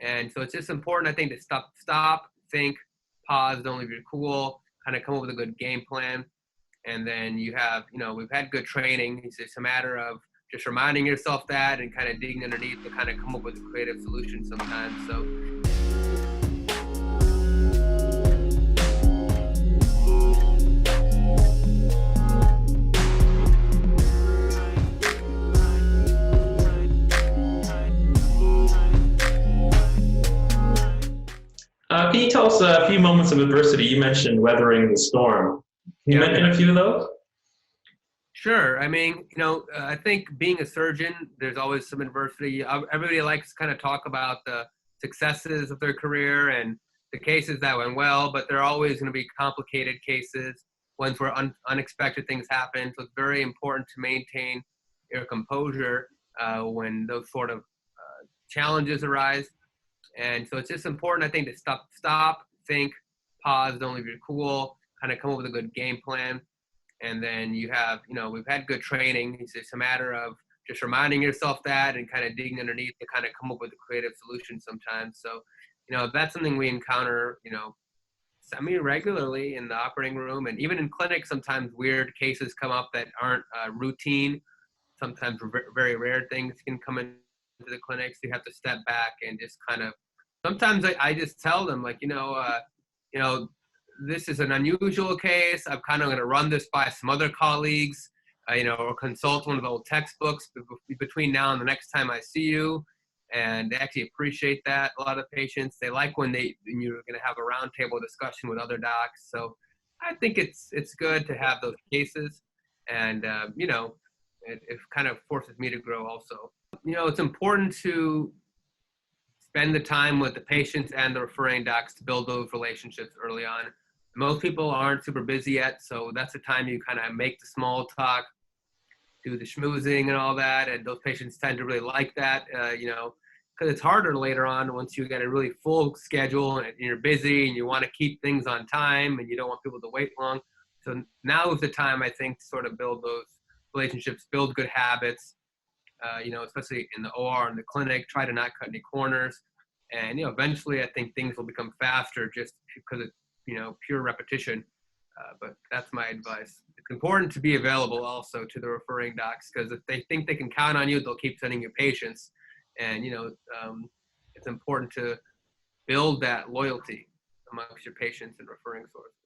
And so it's just important, I think, to stop, think, pause, don't leave your cool, kind of come up with a good game plan. And then you have, we've had good training. It's just a matter of just reminding yourself that and kind of digging underneath to kind of come up with a creative solution sometimes. So can you tell us a few moments of adversity? You mentioned weathering the storm. Can you mention a few of those? Sure. I mean, I think being a surgeon, there's always some adversity. Everybody likes to kind of talk about the successes of their career and the cases that went well, but there are always going to be complicated cases, ones where unexpected things happen. So it's very important to maintain your composure when those sort of challenges arise. And so it's just important, I think, to stop, think, pause, don't leave your cool, kind of come up with a good game plan. And then you have, we've had good training. It's just a matter of just reminding yourself that and kind of digging underneath to kind of come up with a creative solution sometimes. So, that's something we encounter, semi-regularly in the operating room. And even in clinic, sometimes weird cases come up that aren't routine. Sometimes very rare things can come into the clinics. You have to step back and just kind of, sometimes I just tell them, like, this is an unusual case. I'm kind of going to run this by some other colleagues, or consult one of the old textbooks between now and the next time I see you. And they actually appreciate that. A lot of patients, they like when you're going to have a roundtable discussion with other docs. So I think it's good to have those cases. And, it kind of forces me to grow also. It's important to spend the time with the patients and the referring docs to build those relationships early on. Most people aren't super busy yet, so that's the time you kind of make the small talk, do the schmoozing and all that, and those patients tend to really like that, because it's harder later on once you get a really full schedule and you're busy and you want to keep things on time and you don't want people to wait long. So now is the time, I think, to sort of build those relationships, build good habits, especially in the OR and the clinic, try to not cut any corners. And, eventually I think things will become faster just because it's, pure repetition. But that's my advice. It's important to be available also to the referring docs, because if they think they can count on you, they'll keep sending you patients. And, it's important to build that loyalty amongst your patients and referring sources.